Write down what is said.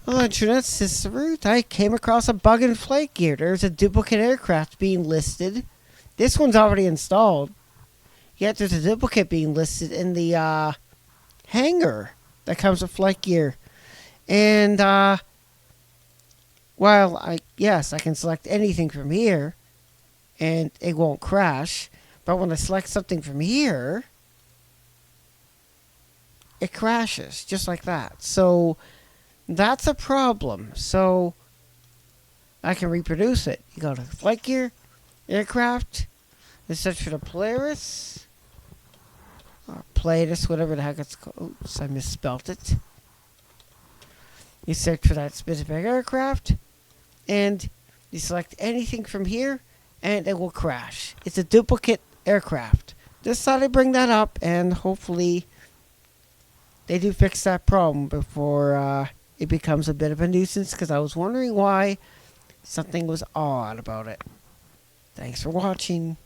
Hello, Internet, this is Ruth. I came across a bug in flightgear. There's a duplicate aircraft being listed. This one's already installed. Yet there's a duplicate being listed in the hangar that comes with flightgear. And while I can select anything from here, and it won't crash. But when I select something from here, it crashes just like that. So that's a problem. So I can reproduce it. You go to flight gear, aircraft, and search for the Polaris, or Pilatus, whatever the heck it's called. Oops, I misspelt it. You search for that specific aircraft, and you select anything from here, and it will crash. It's a duplicate aircraft. Just thought I'd bring that up, and hopefully they do fix that problem before it becomes a bit of a nuisance, because I was wondering why something was odd about it. Thanks for watching.